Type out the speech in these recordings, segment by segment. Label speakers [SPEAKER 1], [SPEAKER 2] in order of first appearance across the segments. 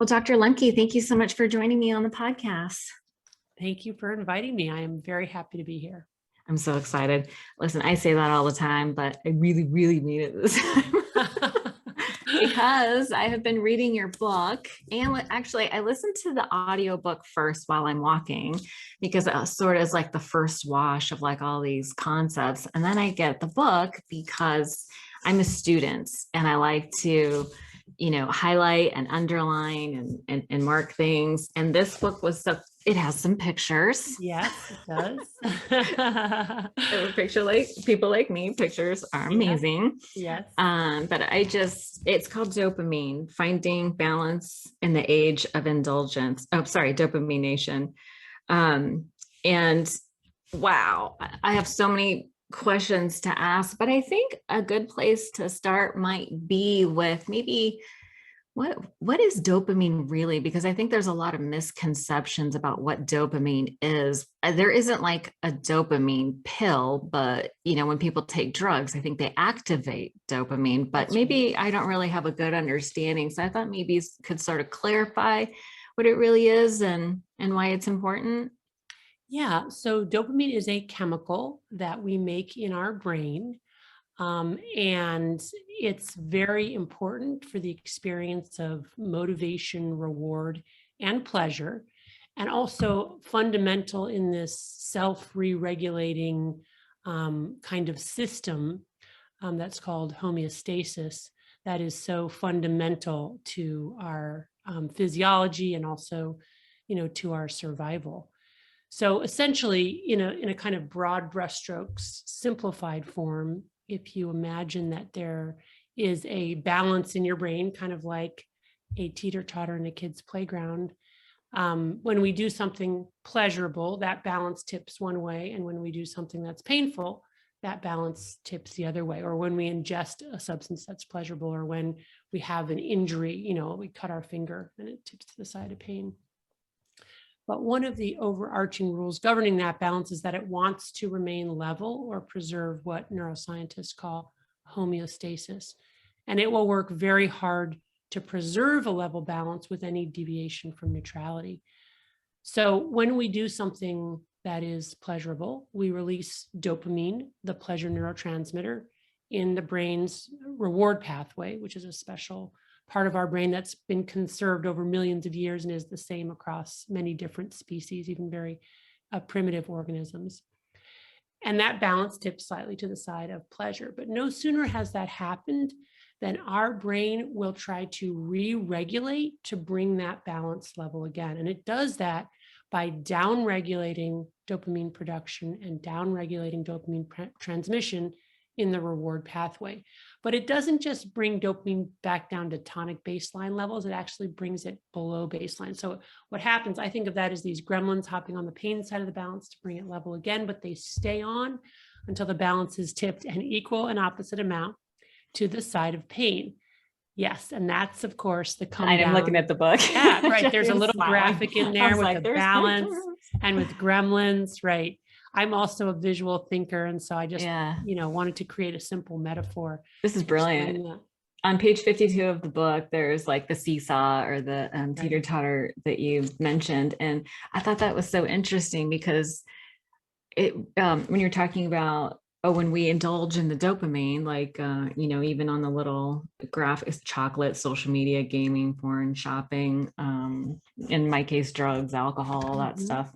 [SPEAKER 1] Well, Dr. Lemke, thank you so much for joining me on the podcast.
[SPEAKER 2] Thank you for inviting me. I am very happy to be here.
[SPEAKER 1] I'm so excited. Listen, I say that all the time, but I really, really mean it this time. Because I have been reading your book, and actually I listened to the audiobook first while I'm walking, because it sort of is like the first wash of like all these concepts. And then I get the book because I'm a student and I like to highlight and underline and mark things. And this book was it has some pictures.
[SPEAKER 2] Yes, it does.
[SPEAKER 1] A picture, like people like me, pictures are amazing.
[SPEAKER 2] Yes.
[SPEAKER 1] But it's called Dopamine, Finding Balance in the Age of Indulgence. Oh, sorry, Dopamine Nation. And wow, I have so many questions to ask, but I think a good place to start might be with maybe what is dopamine really? Because I think there's a lot of misconceptions about what dopamine is. There isn't like a dopamine pill, but when people take drugs, I think they activate dopamine, but maybe I don't really have a good understanding. So I thought maybe you could sort of clarify what it really is and why it's important.
[SPEAKER 2] Yeah, so dopamine is a chemical that we make in our brain. And it's very important for the experience of motivation, reward, and pleasure, and also fundamental in this self-re-regulating kind of system that's called homeostasis, that is so fundamental to our physiology and also, to our survival. So essentially, in a kind of broad brushstrokes, simplified form, if you imagine that there is a balance in your brain, kind of like a teeter-totter in a kid's playground, when we do something pleasurable, that balance tips one way. And when we do something that's painful, that balance tips the other way. Or when we ingest a substance that's pleasurable, or when we have an injury, we cut our finger and it tips to the side of pain. But one of the overarching rules governing that balance is that it wants to remain level or preserve what neuroscientists call homeostasis. And it will work very hard to preserve a level balance with any deviation from neutrality. So when we do something that is pleasurable, we release dopamine, the pleasure neurotransmitter, in the brain's reward pathway, which is a special part of our brain that's been conserved over millions of years and is the same across many different species, even very primitive organisms. And that balance tips slightly to the side of pleasure. But no sooner has that happened than our brain will try to re-regulate to bring that balance level again. And it does that by down-regulating dopamine production and down-regulating dopamine transmission in the reward pathway. But it doesn't just bring dopamine back down to tonic baseline levels, it actually brings it below baseline. So what happens, I think of that as these gremlins hopping on the pain side of the balance to bring it level again, but they stay on until the balance is tipped an equal and opposite amount to the side of pain. Yes, and that's, of course, the come down.
[SPEAKER 1] I'm looking at the book.
[SPEAKER 2] Yeah, right. There's a little graphic in there with the balance and with gremlins, right? I'm also a visual thinker, and so I just, wanted to create a simple metaphor.
[SPEAKER 1] This is brilliant. On page 52 of the book, there's like the seesaw or the teeter-totter that you mentioned. And I thought that was so interesting because when you're talking about, when we indulge in the dopamine, like, even on the little graph is chocolate, social media, gaming, porn, shopping, in my case, drugs, alcohol, all that stuff.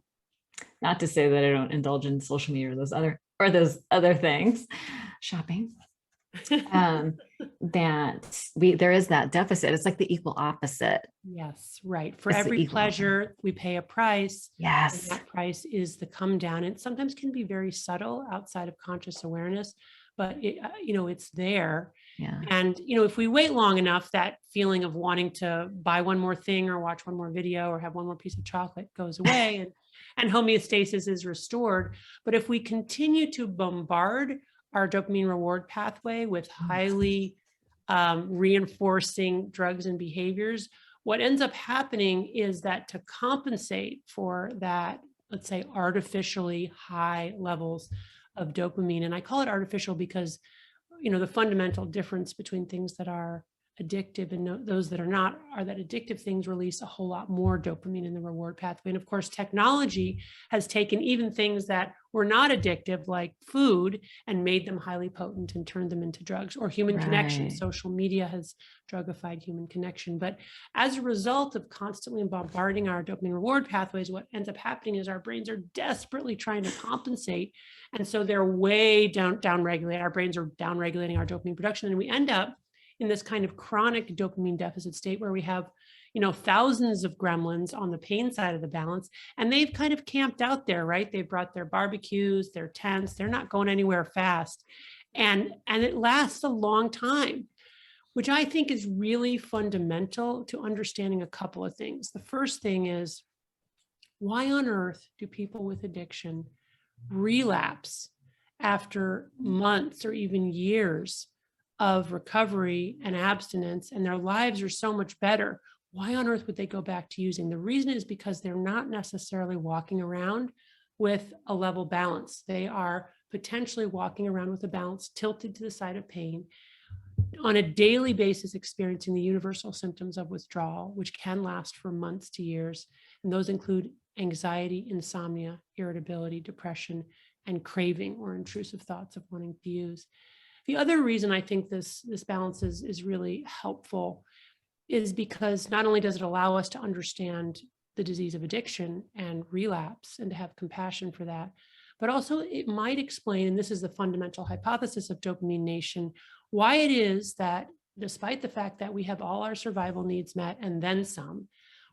[SPEAKER 1] Not to say that I don't indulge in social media or those other things, shopping. That there is that deficit. It's like the equal opposite.
[SPEAKER 2] Yes, right. For every pleasure, we pay a price.
[SPEAKER 1] Yes.
[SPEAKER 2] And that price is the come down. It sometimes can be very subtle outside of conscious awareness, but it's there.
[SPEAKER 1] Yeah.
[SPEAKER 2] And, if we wait long enough, that feeling of wanting to buy one more thing or watch one more video or have one more piece of chocolate goes away and homeostasis is restored. But if we continue to bombard our dopamine reward pathway with highly reinforcing drugs and behaviors, what ends up happening is that to compensate for that, let's say, artificially high levels of dopamine, and I call it artificial because, the fundamental difference between things that are addictive and those that are not, are that addictive things release a whole lot more dopamine in the reward pathway. And of course, technology has taken even things that were not addictive, like food, and made them highly potent and turned them into drugs, or human connection. Social media has drugified human connection. But as a result of constantly bombarding our dopamine reward pathways, what ends up happening is our brains are desperately trying to compensate. And so they're way down-regulated. Our brains are down-regulating our dopamine production. And we end up in this kind of chronic dopamine deficit state where we have, thousands of gremlins on the pain side of the balance, and they've kind of camped out there, right? They've brought their barbecues, their tents, they're not going anywhere fast. And it lasts a long time, which I think is really fundamental to understanding a couple of things. The first thing is, why on earth do people with addiction relapse after months or even years of recovery and abstinence, and their lives are so much better? Why on earth would they go back to using? The reason is because they're not necessarily walking around with a level balance. They are potentially walking around with a balance tilted to the side of pain, on a daily basis experiencing the universal symptoms of withdrawal, which can last for months to years. And those include anxiety, insomnia, irritability, depression, and craving or intrusive thoughts of wanting to use. The other reason I think this balance is really helpful is because not only does it allow us to understand the disease of addiction and relapse and to have compassion for that, but also it might explain, and this is the fundamental hypothesis of Dopamine Nation, why it is that despite the fact that we have all our survival needs met and then some,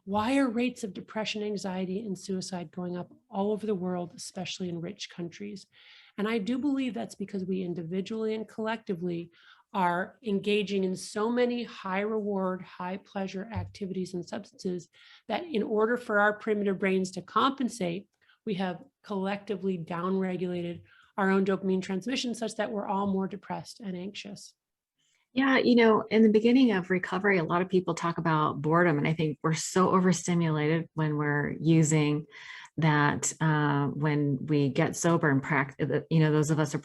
[SPEAKER 2] why are rates of depression, anxiety, and suicide going up all over the world, especially in rich countries? And I do believe that's because we individually and collectively are engaging in so many high reward, high pleasure activities and substances that in order for our primitive brains to compensate, we have collectively downregulated our own dopamine transmission such that we're all more depressed and anxious.
[SPEAKER 1] Yeah, in the beginning of recovery, a lot of people talk about boredom, and I think we're so overstimulated when we're using that when we get sober and practice, those of us are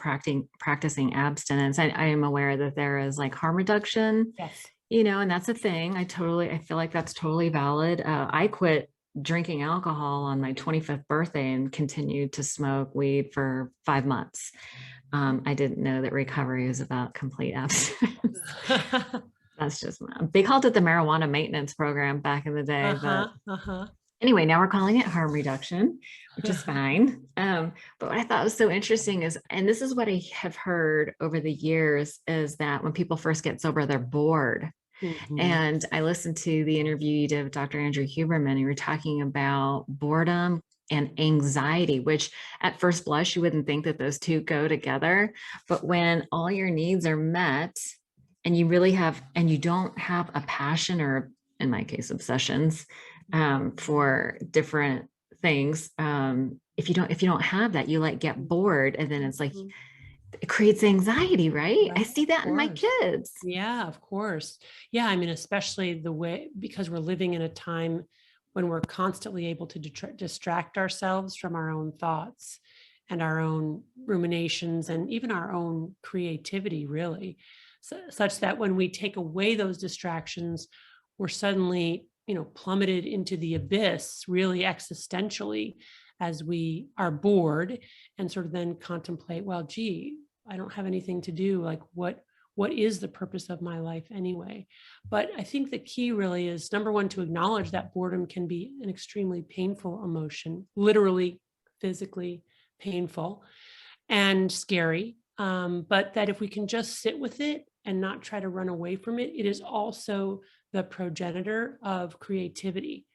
[SPEAKER 1] practicing abstinence. I am aware that there is like harm reduction,
[SPEAKER 2] yes,
[SPEAKER 1] and that's a thing. I feel like that's totally valid. I quit drinking alcohol on my 25th birthday and continued to smoke weed for 5 months. I didn't know that recovery is about complete abstinence. That's just, they called it the marijuana maintenance program back in the day. But anyway, now we're calling it harm reduction, which is fine. But what I thought was so interesting is, and this is what I have heard over the years, is that when people first get sober, they're bored. Mm-hmm. And I listened to the interview you did with Dr. Andrew Huberman, and you were talking about boredom and anxiety, which at first blush, you wouldn't think that those two go together. But when all your needs are met and you really have, and you don't have a passion, or in my case, obsessions for different things. If you don't have that, you like get bored, and then it's like, it creates anxiety, right? I see that in my kids.
[SPEAKER 2] Yeah, of course. Yeah. I mean, especially the way, because we're living in a time when we're constantly able to distract ourselves from our own thoughts and our own ruminations and even our own creativity, really, such that when we take away those distractions, we're suddenly, plummeted into the abyss, really existentially, as we are bored and sort of then contemplate, well, gee, I don't have anything to do. Like, what is the purpose of my life anyway? But I think the key really is, number one, to acknowledge that boredom can be an extremely painful emotion, literally, physically painful and scary. But that if we can just sit with it and not try to run away from it, it is also the progenitor of creativity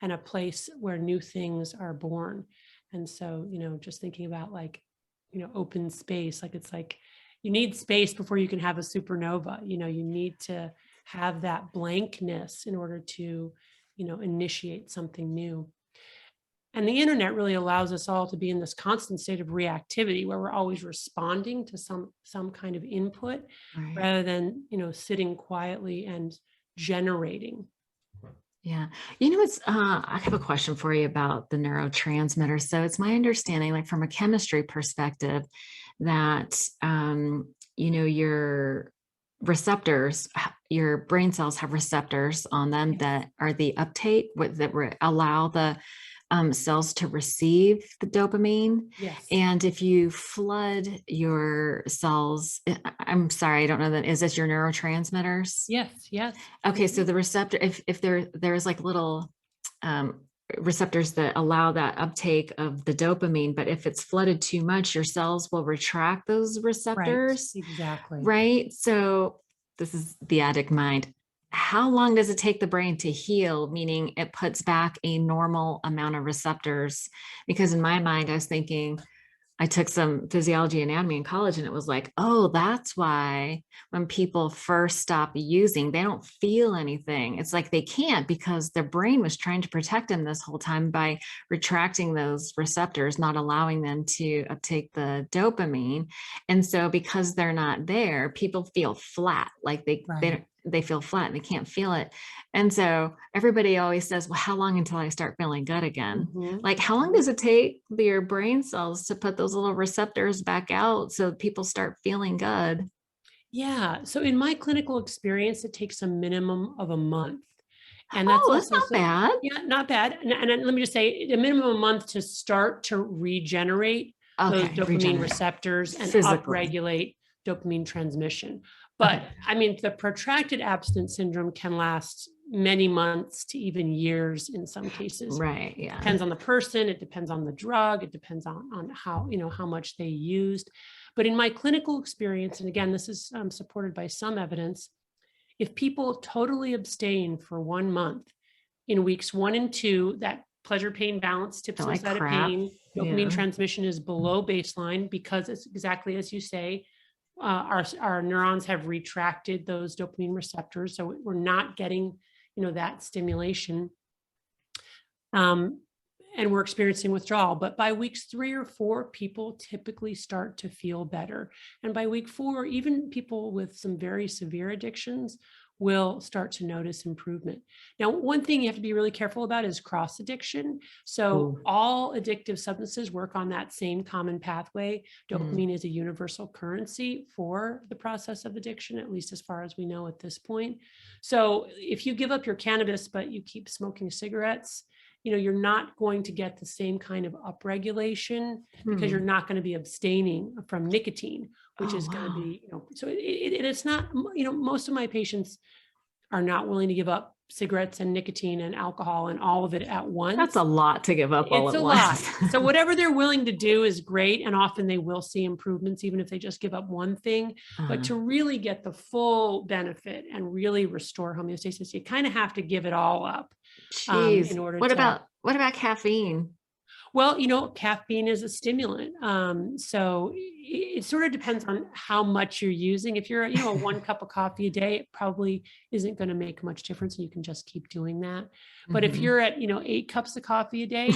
[SPEAKER 2] and a place where new things are born. And so, just thinking about open space, it's like you need space before you can have a supernova. You need to have that blankness in order to, initiate something new. And the internet really allows us all to be in this constant state of reactivity where we're always responding to some kind of input, right, rather than, sitting quietly and generating.
[SPEAKER 1] Yeah. I have a question for you about the neurotransmitters. So it's my understanding, like from a chemistry perspective, that, your receptors, your brain cells have receptors on them
[SPEAKER 2] Yes.
[SPEAKER 1] that are the uptake that allow the cells to receive the dopamine.
[SPEAKER 2] Yes.
[SPEAKER 1] And if you flood your cells, I'm sorry, I don't know that, is this your neurotransmitters?
[SPEAKER 2] Yes. Yes.
[SPEAKER 1] Okay, so the receptor, if there's like little um, receptors that allow that uptake of the dopamine, but if it's flooded too much, your cells will retract those
[SPEAKER 2] Right.
[SPEAKER 1] receptors,
[SPEAKER 2] Exactly.
[SPEAKER 1] right? So this is the addict mind. How long does it take the brain to heal? Meaning it puts back a normal amount of receptors. Because in my mind, I was thinking, I took some physiology anatomy in college, and it was like, oh, that's why when people first stop using, they don't feel anything. It's like they can't, because their brain was trying to protect them this whole time by retracting those receptors, not allowing them to uptake the dopamine. And so because they're not there, people feel flat, like
[SPEAKER 2] Right.
[SPEAKER 1] they feel flat and they can't feel it. And so everybody always says, well, how long until I start feeling good again?
[SPEAKER 2] Mhm.
[SPEAKER 1] Like, how long does it take your brain cells to put those little receptors back out so people start feeling good?
[SPEAKER 2] Yeah. So in my clinical experience, it takes a minimum of a month. And that's
[SPEAKER 1] Oh, that's
[SPEAKER 2] also
[SPEAKER 1] not
[SPEAKER 2] so,
[SPEAKER 1] bad.
[SPEAKER 2] yeah, not bad. And let me just say a minimum of a month to start to regenerate those
[SPEAKER 1] Okay,
[SPEAKER 2] dopamine
[SPEAKER 1] regenerate
[SPEAKER 2] receptors and
[SPEAKER 1] physically.
[SPEAKER 2] upregulate dopamine transmission.
[SPEAKER 1] Okay,
[SPEAKER 2] But I mean, the protracted abstinence syndrome can last many months to even years in some cases.
[SPEAKER 1] right,
[SPEAKER 2] It
[SPEAKER 1] yeah.
[SPEAKER 2] depends on the person, it depends on the drug, it depends on how, how much they used. But in my clinical experience, and again, this is supported by some evidence, if people totally abstain for 1 month, in weeks 1 and 2, that pleasure pain balance tips
[SPEAKER 1] Feel
[SPEAKER 2] them
[SPEAKER 1] like
[SPEAKER 2] side of
[SPEAKER 1] crap.
[SPEAKER 2] pain. Dopamine
[SPEAKER 1] Yeah.
[SPEAKER 2] transmission is below baseline because it's exactly as you say. Our neurons have retracted those dopamine receptors, so we're not getting, that stimulation. Um, and we're experiencing withdrawal. But by weeks 3 or 4, people typically start to feel better. And by week 4, even people with some very severe addictions will start to notice improvement. Now, one thing you have to be really careful about is cross addiction. So
[SPEAKER 1] Ooh.
[SPEAKER 2] all addictive substances work on that same common pathway.
[SPEAKER 1] Mm.
[SPEAKER 2] Dopamine is a universal currency for the process of addiction, at least as far as we know at this point. So if you give up your cannabis, but you keep smoking cigarettes, you're not going to get the same kind of upregulation because you're not going to be abstaining from nicotine, which
[SPEAKER 1] Oh,
[SPEAKER 2] is going to
[SPEAKER 1] wow.
[SPEAKER 2] be, so it's not, most of my patients are not willing to give up cigarettes and nicotine and alcohol and all of it at
[SPEAKER 1] That's
[SPEAKER 2] once.
[SPEAKER 1] a lot to give up all
[SPEAKER 2] It's
[SPEAKER 1] at
[SPEAKER 2] a lot.
[SPEAKER 1] once.
[SPEAKER 2] So whatever they're willing to do is great. And often they will see improvements, even if they just give up one thing. But to really get the full benefit and really restore homeostasis, you kind of have to give it all up
[SPEAKER 1] Jeez.
[SPEAKER 2] in order
[SPEAKER 1] What
[SPEAKER 2] to.
[SPEAKER 1] about caffeine?
[SPEAKER 2] Well, caffeine is a stimulant. So it sort of depends on how much you're using. If you're, a 1 cup of coffee a day, it probably isn't going to make much difference. And you can just keep doing that. But if
[SPEAKER 1] Mhm.
[SPEAKER 2] you're at, 8 cups of coffee a day,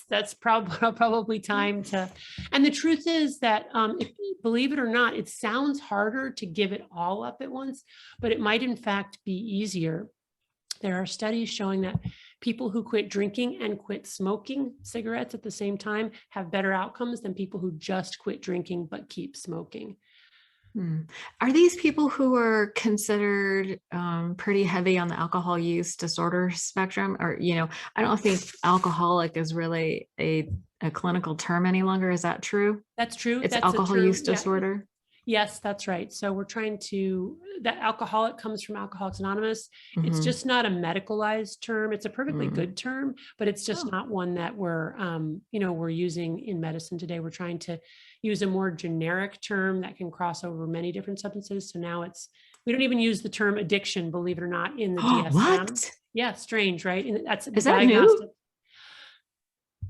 [SPEAKER 2] that's probably time to. And the truth is that, believe it or not, it sounds harder to give it all up at once, but it might in fact be easier. There are studies showing that people who quit drinking and quit smoking cigarettes at the same time have better outcomes than people who just quit drinking but keep smoking.
[SPEAKER 1] Hmm. Are these people who are considered pretty heavy on the alcohol use disorder spectrum? Or, I don't think alcoholic is really a clinical term any longer. Is that true?
[SPEAKER 2] That's true.
[SPEAKER 1] It's
[SPEAKER 2] That's a
[SPEAKER 1] alcohol use
[SPEAKER 2] term. Yeah.
[SPEAKER 1] disorder.
[SPEAKER 2] Yes, that's right. So we're trying to, that alcoholic comes from Alcoholics Anonymous. It's
[SPEAKER 1] Mm-hmm.
[SPEAKER 2] just not a medicalized term. It's a perfectly
[SPEAKER 1] Mm.
[SPEAKER 2] good term, but it's just
[SPEAKER 1] Oh,
[SPEAKER 2] not one that we're using in medicine today. We're trying to use a more generic term that can cross over many different substances. So now we don't even use the term addiction, believe it or not, in the DSM.
[SPEAKER 1] what?
[SPEAKER 2] Yeah, strange, right? And that's the
[SPEAKER 1] Is that new?
[SPEAKER 2] diagnostic.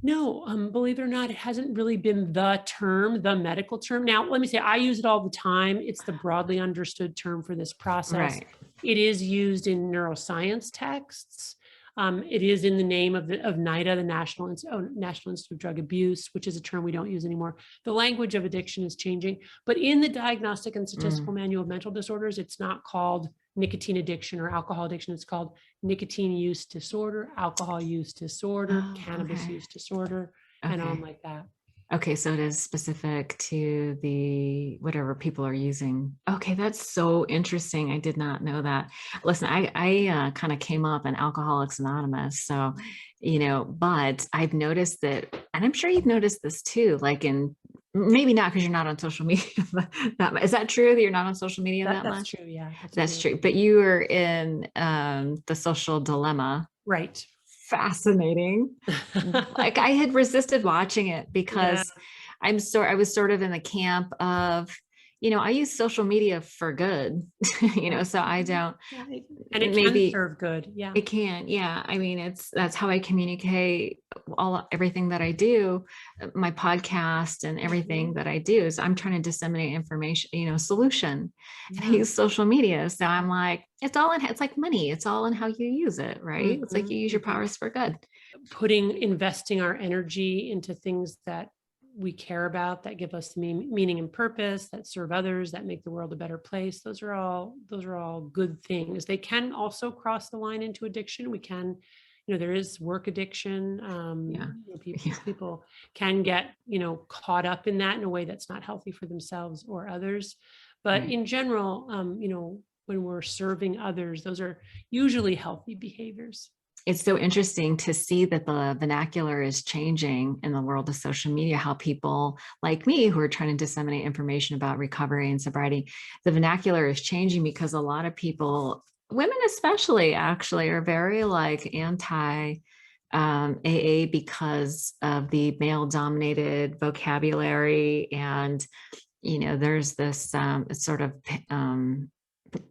[SPEAKER 2] No, believe it or not, it hasn't really been the medical term. Now, let me say, I use it all the time. It's the broadly understood term for this process.
[SPEAKER 1] Right.
[SPEAKER 2] It is used in neuroscience texts. It is in the name of NIDA, the National Institute of Drug Abuse, which is a term we don't use anymore. The language of addiction is changing, but in the Diagnostic and Statistical Manual of Mental Disorders, it's not called nicotine addiction or alcohol addiction. It's called nicotine use disorder, alcohol use disorder,
[SPEAKER 1] Oh,
[SPEAKER 2] cannabis
[SPEAKER 1] okay.
[SPEAKER 2] use disorder, and on
[SPEAKER 1] Okay.
[SPEAKER 2] like that.
[SPEAKER 1] Okay, so it is specific to the whatever people are using. Okay, that's so interesting. I did not know that. Listen, I kind of came up in Alcoholics Anonymous, so but I've noticed that, and I'm sure you've noticed this too, like in maybe not because you're not on social media. Is that true that you're not on social media that
[SPEAKER 2] That's
[SPEAKER 1] much?
[SPEAKER 2] true. Yeah, that's
[SPEAKER 1] That's
[SPEAKER 2] true.
[SPEAKER 1] true. But you were in the Social Dilemma.
[SPEAKER 2] Right.
[SPEAKER 1] Fascinating. Like I had resisted watching it
[SPEAKER 2] Yeah.
[SPEAKER 1] because I was sort of in the camp of, I use social media for good,
[SPEAKER 2] Yeah.
[SPEAKER 1] so I don't
[SPEAKER 2] Yeah. And it can
[SPEAKER 1] maybe
[SPEAKER 2] serve good. Yeah.
[SPEAKER 1] it can. Yeah. I mean, that's how I communicate everything that I do, my podcast and everything
[SPEAKER 2] Mhm.
[SPEAKER 1] that I do is I'm trying to disseminate information, solution. And I
[SPEAKER 2] Yeah.
[SPEAKER 1] use social media. So I'm like, it's like money. It's all in how you use it, right? It's like
[SPEAKER 2] Mhm,
[SPEAKER 1] you use your
[SPEAKER 2] mhm.
[SPEAKER 1] powers for good.
[SPEAKER 2] Investing our energy into things that we care about, that give us meaning and purpose, that serve others, that make the world a better place. Those are all good things. They can also cross the line into addiction. We can, there is work addiction.
[SPEAKER 1] Yeah.
[SPEAKER 2] People
[SPEAKER 1] Yeah.
[SPEAKER 2] people can get, caught up in that in a way that's not healthy for themselves or others. But
[SPEAKER 1] Right.
[SPEAKER 2] in general, when we're serving others, those are usually healthy behaviors.
[SPEAKER 1] It's so interesting to see that the vernacular is changing in the world of social media, how people like me who are trying to disseminate information about recovery and sobriety, the vernacular is changing because a lot of people, women especially, actually are very like anti AA because of the male dominated vocabulary. And, there's this sort of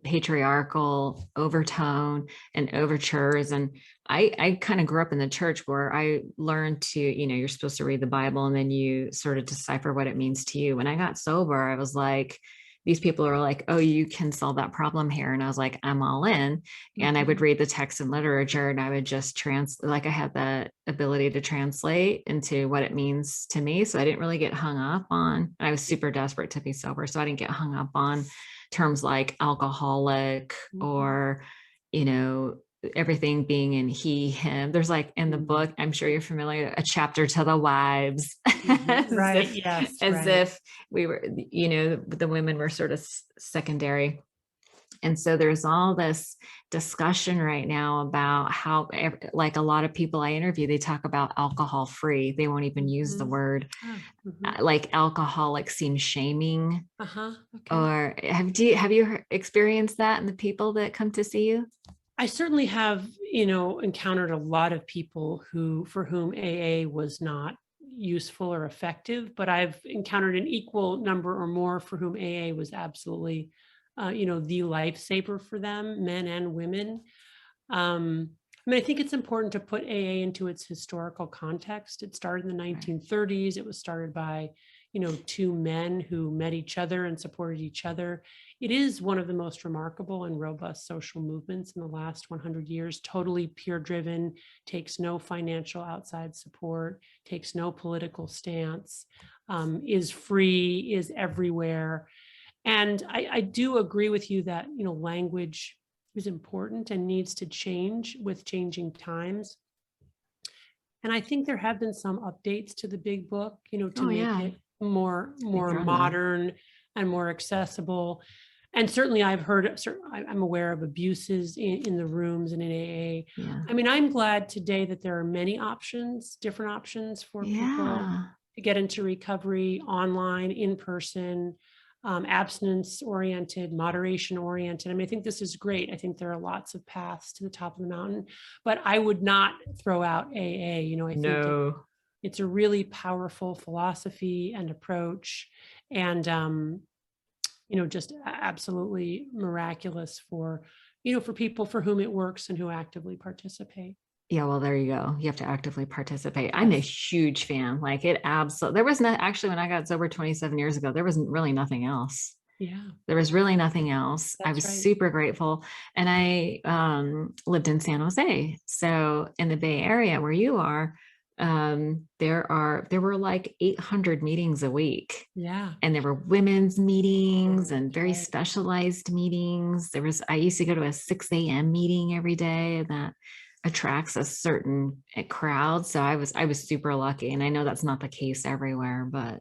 [SPEAKER 1] patriarchal overtone and overtures. And I kind of grew up in the church where I learned to, you're supposed to read the Bible and then you sort of decipher what it means to you. When I got sober, I was like, these people are like, oh, you can solve that problem here. And I was like, I'm all in. And I would
[SPEAKER 2] Mhm.
[SPEAKER 1] read the text and literature and I would just like I had the ability to translate into what it means to me. So I didn't really get hung up on, I was super desperate to be sober. So I didn't get hung up on terms like alcoholic
[SPEAKER 2] Mhm.
[SPEAKER 1] or, you know, everything being in he, him. There's like in the book,
[SPEAKER 2] Mhm.
[SPEAKER 1] I'm sure you're familiar, a chapter to the wives,
[SPEAKER 2] Mhm.
[SPEAKER 1] as
[SPEAKER 2] Right.
[SPEAKER 1] if,
[SPEAKER 2] Yes.
[SPEAKER 1] as
[SPEAKER 2] Right.
[SPEAKER 1] if we were, the women were sort of secondary. And so there's all this discussion right now about how, like a lot of people I interview, they talk about alcohol free. They won't even use the
[SPEAKER 2] Mhm.
[SPEAKER 1] word.
[SPEAKER 2] Ah, mhm.
[SPEAKER 1] Like alcoholic seems shaming.
[SPEAKER 2] Uh-huh. Okay.
[SPEAKER 1] Or have you experienced that in the people that come to see you?
[SPEAKER 2] I certainly have, encountered a lot of people for whom AA was not useful or effective, but I've encountered an equal number or more for whom AA was absolutely, the lifesaver for them, men and women. I think it's important to put AA into its historical context. It started in the
[SPEAKER 1] Right.
[SPEAKER 2] 1930s. It was started by, two men who met each other and supported each other. It is one of the most remarkable and robust social movements in the last 100 years, totally peer driven, takes no financial outside support, takes no political stance, is free, is everywhere. And I do agree with you that, language is important and needs to change with changing times. And I think there have been some updates to the big book, to
[SPEAKER 1] Oh
[SPEAKER 2] make
[SPEAKER 1] yeah,
[SPEAKER 2] it more
[SPEAKER 1] they've grown though.
[SPEAKER 2] modern and more accessible. And certainly I'm aware of abuses in the rooms and in AA.
[SPEAKER 1] Yeah,
[SPEAKER 2] I'm glad today that there are many options, different options for people
[SPEAKER 1] yeah,
[SPEAKER 2] to get into recovery online, in person, abstinence oriented, moderation oriented. I think this is great. I think there are lots of paths to the top of the mountain, but I would not throw out AA. I think
[SPEAKER 1] no,
[SPEAKER 2] it's a really powerful philosophy and approach, and just absolutely miraculous for people for whom it works and who actively participate.
[SPEAKER 1] yeah. Well, there you go. You have to actively participate. I'm a
[SPEAKER 2] Yes.
[SPEAKER 1] huge fan. Like it absolutely. There was not actually when I got sober 27 years ago. There wasn't really nothing else.
[SPEAKER 2] Yeah,
[SPEAKER 1] There was really nothing else. I
[SPEAKER 2] that's
[SPEAKER 1] was
[SPEAKER 2] right.
[SPEAKER 1] super grateful, and I lived in San Jose, so in the Bay Area where you are. There were like 800 meetings a week,
[SPEAKER 2] Yeah,
[SPEAKER 1] and there were women's meetings and
[SPEAKER 2] that's
[SPEAKER 1] very
[SPEAKER 2] right.
[SPEAKER 1] specialized meetings. I used to go to a 6 a.m. meeting every day that attracts a certain crowd. So I was super lucky. And I know that's not the case everywhere, but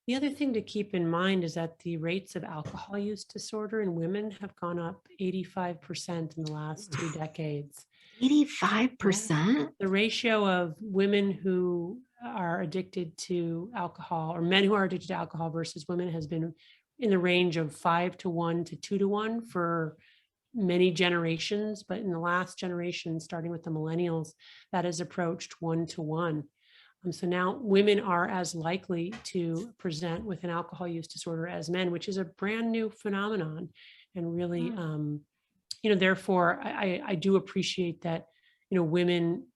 [SPEAKER 2] The other thing to keep in mind is that the rates of alcohol use disorder in women have gone up 85% in the last 2 decades.
[SPEAKER 1] 85%.
[SPEAKER 2] The ratio of women who are addicted to alcohol, or men who are addicted to alcohol versus women, has been in the range of 5-to-1 to 2-to-1 for many generations. But in the last generation, starting with the millennials, that has approached 1-to-1. So now women are as likely to present with an alcohol use disorder as men, which is a brand new phenomenon. And really, therefore, I do appreciate that, women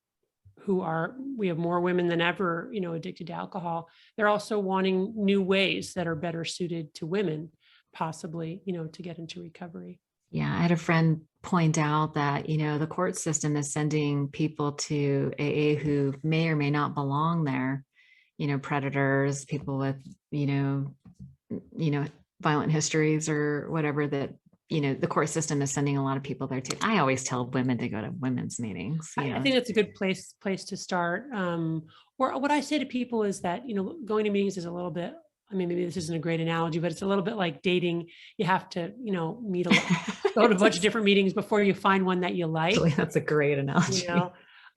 [SPEAKER 2] we have more women than ever, addicted to alcohol. They're also wanting new ways that are better suited to women, possibly, to get into recovery.
[SPEAKER 1] Yeah, I had a friend point out that, the court system is sending people to AA who may or may not belong there, predators, people with, violent histories or whatever, that, the court system is sending a lot of people there too. I always tell women to go to women's meetings.
[SPEAKER 2] I think that's a good place to start. Or what I say to people is that, going to meetings is a little bit, maybe this isn't a great analogy, but it's a little bit like dating. You have to, meet go to a bunch of different meetings before you find one that you like.
[SPEAKER 1] Actually, that's a great analogy.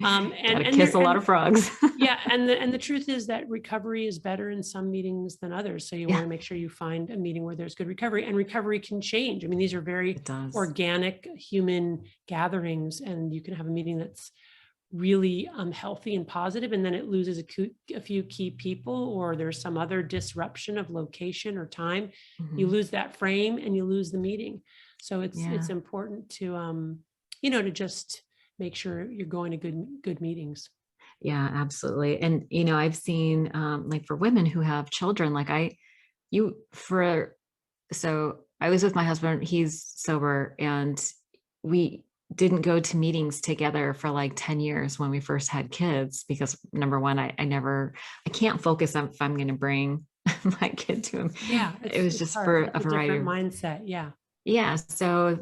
[SPEAKER 2] And
[SPEAKER 1] kiss a lot of frogs.
[SPEAKER 2] Yeah, and the truth is that recovery is better in some meetings than others. So you want to make sure you find a meeting where there's good recovery, and recovery can change. These are very organic human gatherings, and you can have a meeting that's really healthy and positive, and then it loses a few key people, or there's some other disruption of location or time. You lose that frame and you lose the meeting. So it's important to to just make sure you're going to good meetings.
[SPEAKER 1] Yeah, absolutely. And I've seen like for women who have children, so I was with my husband, he's sober, and we didn't go to meetings together for like 10 years when we first had kids, because number one, I can't focus on if I'm going to bring my kid to him.
[SPEAKER 2] Yeah.
[SPEAKER 1] It was just hard. For a variety of
[SPEAKER 2] mindset. Yeah.
[SPEAKER 1] Yeah. So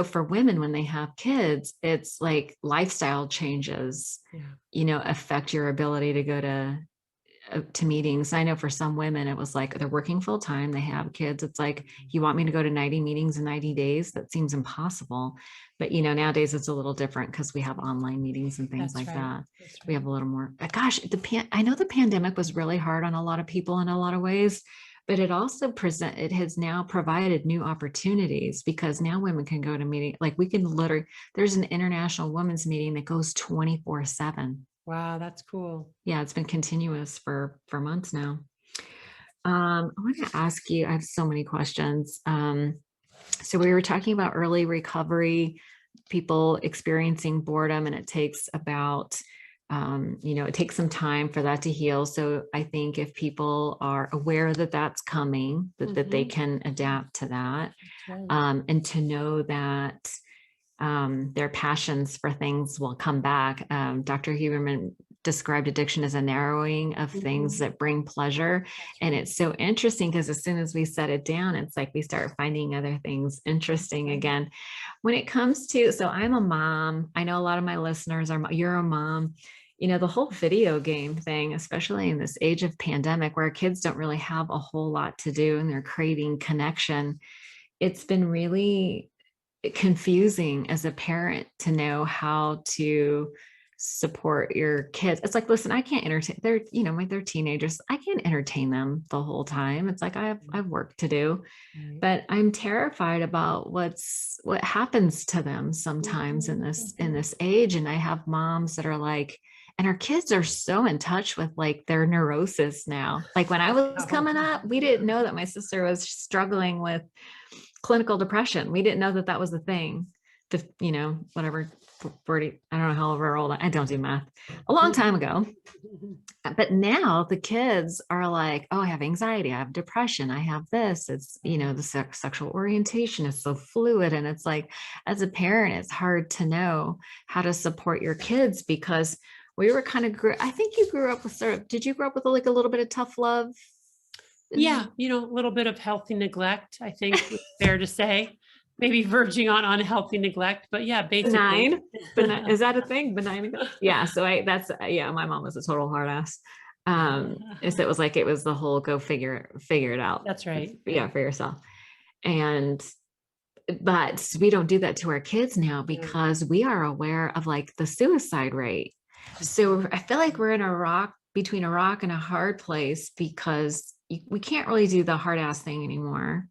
[SPEAKER 1] for women, when they have kids, it's like lifestyle changes, affect your ability to go to meetings. I know for some women, it was like they're working full time, they have kids. It's like, you want me to go to 90 meetings in 90 days? That seems impossible. But, nowadays it's a little different because we have online meetings and things that. Right. We have a little more, gosh, I know the pandemic was really hard on a lot of people in a lot of ways, but it also it has now provided new opportunities, because now women can go to meeting. Like we can literally, there's an international women's meeting that goes 24/7.
[SPEAKER 2] Wow, that's cool.
[SPEAKER 1] Yeah, it's been continuous for months now. I want to ask you, I have so many questions. So we were talking about early recovery, people experiencing boredom, and it takes about, it takes some time for that to heal. So I think if people are aware that that's coming, that they can adapt to that, and to know that their passions for things will come back. Dr. Huberman described addiction as a narrowing of things that bring pleasure. And it's so interesting because as soon as we set it down, it's like we start finding other things interesting again. When it comes to, so I'm a mom, I know a lot of my listeners you're a mom, the whole video game thing, especially in this age of pandemic where kids don't really have a whole lot to do and they're craving connection. It's been really confusing as a parent to know how to support your kids. It's like, listen, I can't entertain, they're teenagers. I can't entertain them the whole time. It's like, I have work to do, but I'm terrified about what happens to them sometimes in this age. And I have moms that are like, and our kids are so in touch with like their neurosis now. Like when I was coming up, we didn't know that my sister was struggling with clinical depression. We didn't know that that was a thing. Whatever, 40, I don't know how old, I don't do math, a long time ago. But now the kids are like, oh, I have anxiety, I have depression, I have this. It's, the sexual orientation is so fluid. And it's like, as a parent, it's hard to know how to support your kids, because we were I think you grew up with did you grow up with like a little bit of tough love?
[SPEAKER 2] Yeah. A little bit of healthy neglect, I think is fair to say. maybe verging on unhealthy neglect, but yeah, basically.
[SPEAKER 1] Benign, is that a thing? Benign? Yeah. So yeah, my mom was a total hard ass. So it was like, it was the whole go figure it out.
[SPEAKER 2] That's right.
[SPEAKER 1] Yeah, for yourself. But we don't do that to our kids now because we are aware of like the suicide rate. So I feel like we're between a rock and a hard place because we can't really do the hard ass thing anymore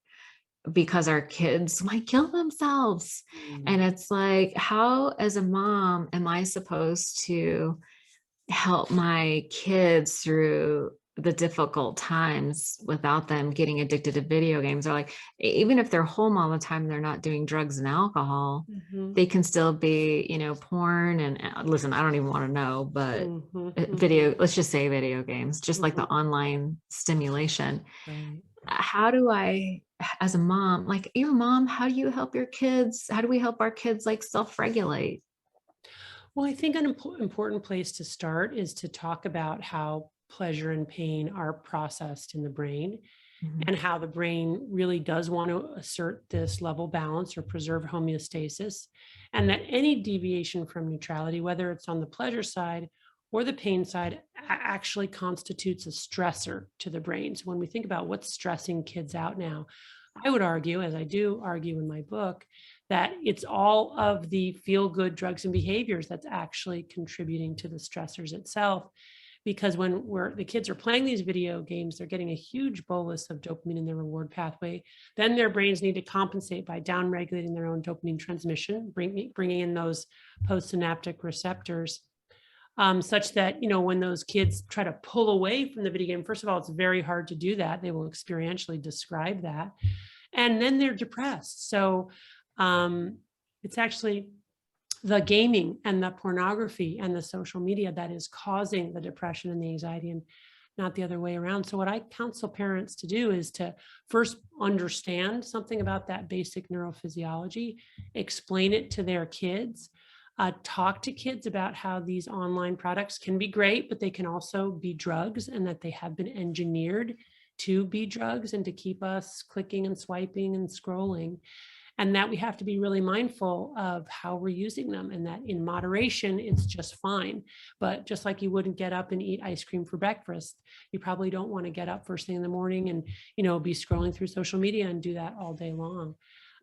[SPEAKER 1] because our kids might kill themselves. And it's like, how as a mom am I supposed to help my kids through the difficult times without them getting addicted to video games? Or like, even if they're home all the time, they're not doing drugs and alcohol, they can still be, porn and listen, I don't even want to know, but let's just say video games, just like the online stimulation.
[SPEAKER 2] Right.
[SPEAKER 1] How do I, as a mom, like you're a mom, how do you help your kids? How do we help our kids like self-regulate?
[SPEAKER 2] Well, I think an important place to start is to talk about how pleasure and pain are processed in the brain, and how the brain really does want to assert this level balance or preserve homeostasis, and that any deviation from neutrality, whether it's on the pleasure side or the pain side, actually constitutes a stressor to the brain. So when we think about what's stressing kids out now, I would argue, as I do argue in my book, that it's all of the feel-good drugs and behaviors that's actually contributing to the stressors itself. Because when the kids are playing these video games, they're getting a huge bolus of dopamine in their reward pathway. Then their brains need to compensate by downregulating their own dopamine transmission, bringing in those postsynaptic receptors, such that, when those kids try to pull away from the video game, first of all, it's very hard to do that. They will experientially describe that. And then they're depressed. So it's actually the gaming and the pornography and the social media that is causing the depression and the anxiety, and not the other way around. So what I counsel parents to do is to first understand something about that basic neurophysiology, explain it to their kids, talk to kids about how these online products can be great, but they can also be drugs, and that they have been engineered to be drugs and to keep us clicking and swiping and scrolling. And that we have to be really mindful of how we're using them, and that in moderation, it's just fine. But just like you wouldn't get up and eat ice cream for breakfast, you probably don't want to get up first thing in the morning and, be scrolling through social media and do that all day long.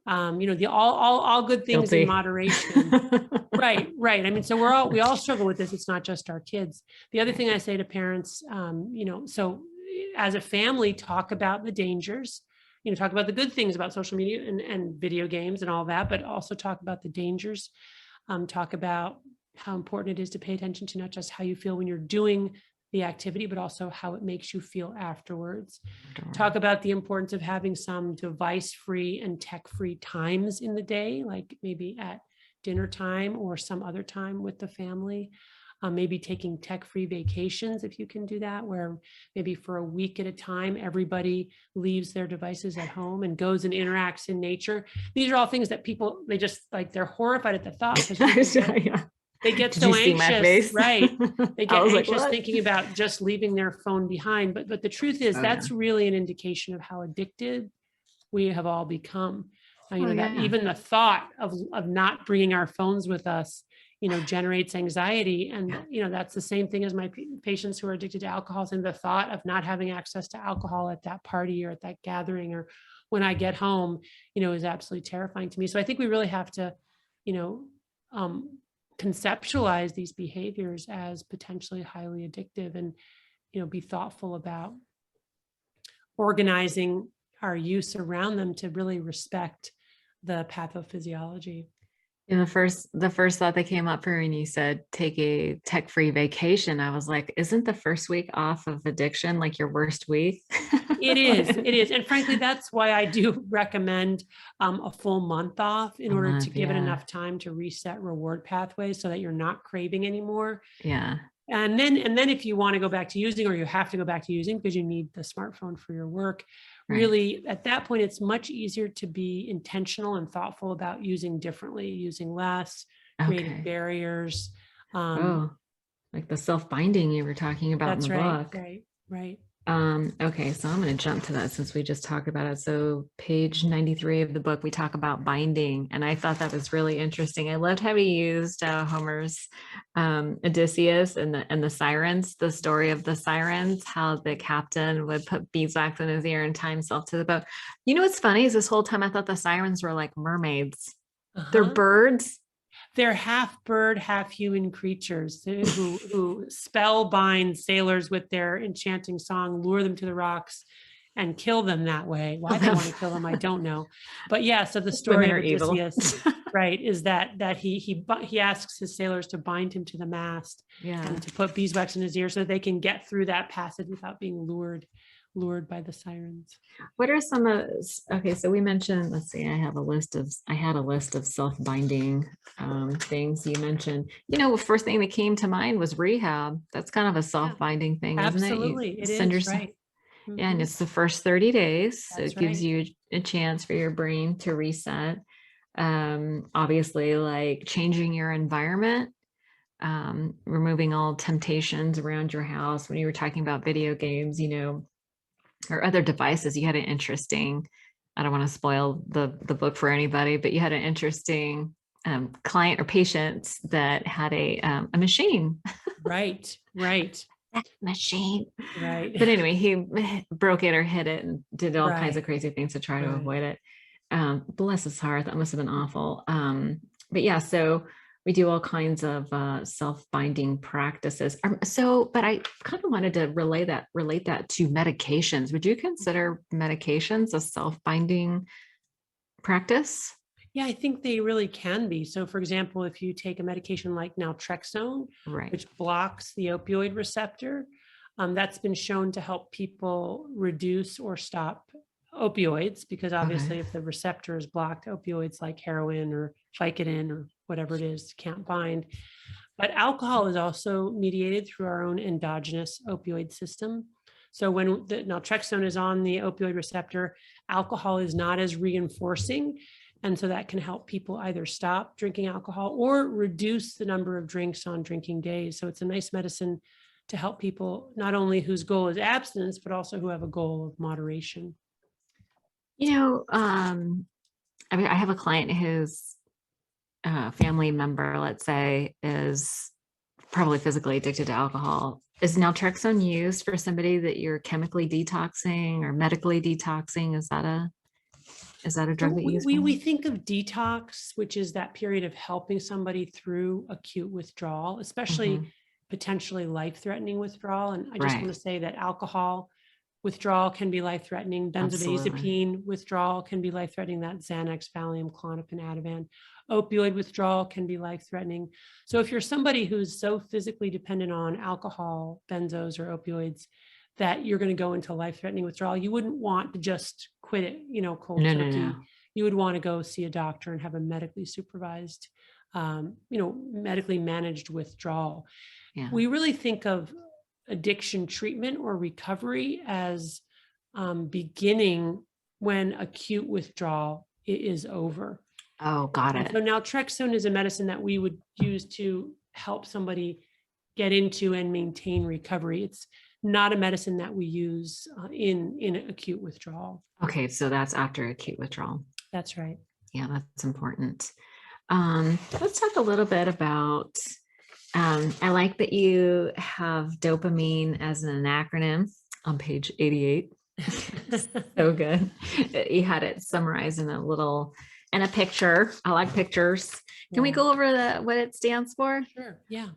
[SPEAKER 2] The all good things in moderation. Right. I mean, so we all struggle with this. It's not just our kids. The other thing I say to parents, so as a family, talk about the dangers. Talk about the good things about social media and video games and all that, but also talk about the dangers. Talk about how important it is to pay attention to not just how you feel when you're doing the activity, but also how it makes you feel afterwards. Talk about the importance of having some device-free and tech-free times in the day, like maybe at dinner time or some other time with the family. Maybe taking tech-free vacations, if you can do that, where maybe for a week at a time, everybody leaves their devices at home and goes and interacts in nature. These are all things that people, they're horrified at the thought, because they get so anxious, right? They get anxious thinking about just leaving their phone behind. But the truth is, that's really an indication of how addicted we have all become. That even the thought of not bringing our phones with us, generates anxiety. And, that's the same thing as my patients who are addicted to alcohol. And the thought of not having access to alcohol at that party or at that gathering or when I get home, is absolutely terrifying to me. So I think we really have to, conceptualize these behaviors as potentially highly addictive, and, be thoughtful about organizing our use around them to really respect the pathophysiology.
[SPEAKER 1] And the first thought that came up for me when you said take a tech-free vacation, I was like, isn't the first week off of addiction like your worst week?
[SPEAKER 2] It is. And frankly, that's why I do recommend a full month off in order to give it enough time to reset reward pathways so that you're not craving anymore.
[SPEAKER 1] Yeah.
[SPEAKER 2] And then if you want to go back to using, or you have to go back to using because you need the smartphone for your work, really at that point, it's much easier to be intentional and thoughtful about using differently, using less, creating barriers.
[SPEAKER 1] Like the self-binding you were talking about in the book.
[SPEAKER 2] Right.
[SPEAKER 1] Okay, so I'm going to jump to that since we just talked about it. So, page 93 of the book, we talk about binding, and I thought that was really interesting. I loved how he used Homer's Odysseus and the sirens, the story of the sirens, how the captain would put beeswax in his ear and tie himself to the boat. You know what's funny is this whole time I thought the sirens were like mermaids. They're birds.
[SPEAKER 2] They're half bird, half human creatures who spellbind sailors with their enchanting song, lure them to the rocks, and kill them that way. Why they want to kill them, I don't know. But yeah, so the story of Odysseus, right, is that he asks his sailors to bind him to the mast and to put beeswax in his ear so that they can get through that passage without being lured by the sirens.
[SPEAKER 1] What are some of, okay, so we mentioned, let's see, I had a list of self-binding things you mentioned. First thing that came to mind was rehab. That's kind of a self-binding thing, isn't it?
[SPEAKER 2] Absolutely, it is, right.
[SPEAKER 1] Yeah, and it's the first 30 days. So
[SPEAKER 2] That's
[SPEAKER 1] it gives
[SPEAKER 2] right.
[SPEAKER 1] you a chance for your brain to reset. Obviously, like changing your environment, removing all temptations around your house. When you were talking about video games, or other devices, you had an interesting, I don't want to spoil the book for anybody, but you had an interesting client or patient that had a machine.
[SPEAKER 2] Right.
[SPEAKER 1] That machine.
[SPEAKER 2] Right.
[SPEAKER 1] But anyway, he broke it or hit it and did all kinds of
[SPEAKER 2] Right.
[SPEAKER 1] crazy things to try to avoid it. Bless his heart. That must have been awful. But yeah, so we do all kinds of self-binding practices. But I kind of wanted to relate that to medications. Would you consider medications a self-binding practice?
[SPEAKER 2] Yeah, I think they really can be. So, for example, if you take a medication like Naltrexone,
[SPEAKER 1] Right.
[SPEAKER 2] which blocks the opioid receptor, that's been shown to help people reduce or stop opioids, because obviously, if the receptor is blocked, opioids like heroin or Vicodin or whatever it is can't bind. But alcohol is also mediated through our own endogenous opioid system. So when the naltrexone is on the opioid receptor, alcohol is not as reinforcing. And so that can help people either stop drinking alcohol or reduce the number of drinks on drinking days. So it's a nice medicine to help people, not only whose goal is abstinence, but also who have a goal of moderation.
[SPEAKER 1] I have a client whose family member, let's say, is probably physically addicted to alcohol. Is naltrexone used for somebody that you're chemically detoxing or medically detoxing? Is that a drug that you use?
[SPEAKER 2] We think of detox, which is that period of helping somebody through acute withdrawal, especially potentially life-threatening withdrawal. And I just want to say that alcohol withdrawal can be life-threatening. Benzodiazepine withdrawal can be life-threatening. That Xanax, Valium, Klonopin, Ativan. Opioid withdrawal can be life-threatening. So if you're somebody who's so physically dependent on alcohol, benzos, or opioids that you're going to go into life-threatening withdrawal, you wouldn't want to just quit it, cold turkey. No. You would want to go see a doctor and have a medically supervised, medically managed withdrawal. Yeah. We really think of addiction treatment or recovery as beginning when acute withdrawal is over.
[SPEAKER 1] Oh, got it.
[SPEAKER 2] So naltrexone is a medicine that we would use to help somebody get into and maintain recovery. It's not a medicine that we use in acute withdrawal.
[SPEAKER 1] Okay, so that's after acute withdrawal.
[SPEAKER 2] That's right.
[SPEAKER 1] Yeah, that's important. Let's talk a little bit about, I like that you have dopamine as an acronym on page 88. So good. You had it summarized in a picture. I like pictures. Can we go over what it stands for?
[SPEAKER 2] Sure. Yeah.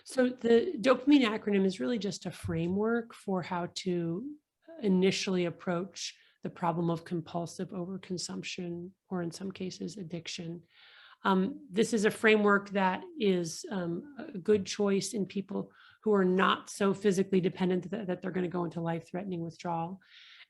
[SPEAKER 2] So the dopamine acronym is really just a framework for how to initially approach the problem of compulsive overconsumption, or in some cases, addiction. This is a framework that is a good choice in people who are not so physically dependent that they're going to go into life-threatening withdrawal.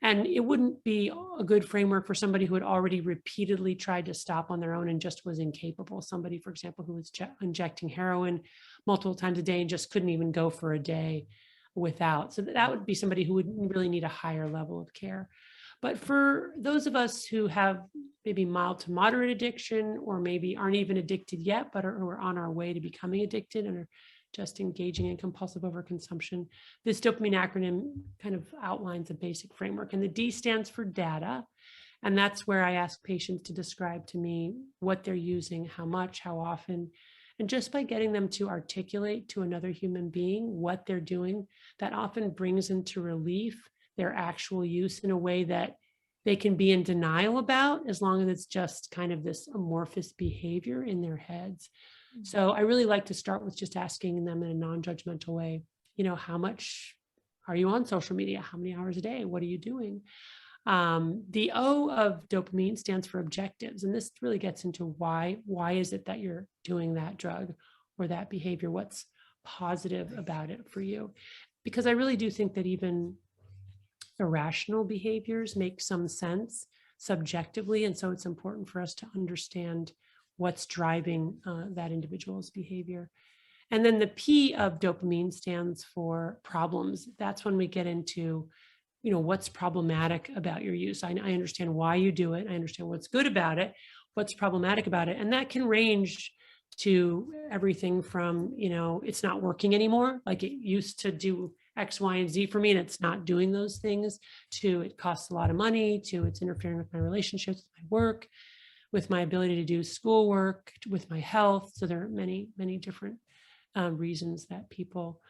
[SPEAKER 2] And it wouldn't be a good framework for somebody who had already repeatedly tried to stop on their own and just was incapable. Somebody, for example, who was injecting heroin multiple times a day and just couldn't even go for a day without. So that would be somebody who would really need a higher level of care. But for those of us who have maybe mild to moderate addiction, or maybe aren't even addicted yet, but are on our way to becoming addicted and are just engaging in compulsive overconsumption. This dopamine acronym kind of outlines a basic framework, and the D stands for data. And that's where I ask patients to describe to me what they're using, how much, how often. And just by getting them to articulate to another human being what they're doing, that often brings into relief their actual use in a way that they can be in denial about, as long as it's just kind of this amorphous behavior in their heads. So I really like to start with just asking them in a non-judgmental way, how much are you on social media? How many hours a day? What are you doing? The O of dopamine stands for objectives. And this really gets into why is it that you're doing that drug or that behavior? What's positive about it for you? Because I really do think that even irrational behaviors make some sense subjectively. And so it's important for us to understand what's driving that individual's behavior. And then the P of dopamine stands for problems. That's when we get into, what's problematic about your use. I understand why you do it. I understand what's good about it, what's problematic about it. And that can range to everything from, it's not working anymore. Like it used to do X, Y, and Z for me, and it's not doing those things, to it costs a lot of money, to it's interfering with my relationships, with my work, with my ability to do schoolwork, with my health. So there are many, many different reasons that people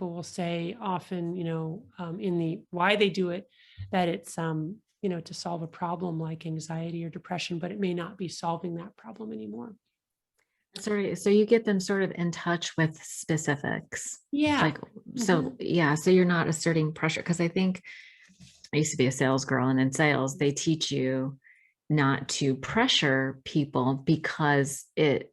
[SPEAKER 2] will say often, in the why they do it, that it's, to solve a problem like anxiety or depression, but it may not be solving that problem anymore.
[SPEAKER 1] Sorry, so you get them sort of in touch with specifics.
[SPEAKER 2] Yeah.
[SPEAKER 1] Like, so you're not asserting pressure. Because I think I used to be a sales girl, and in sales, they teach you not to pressure people because it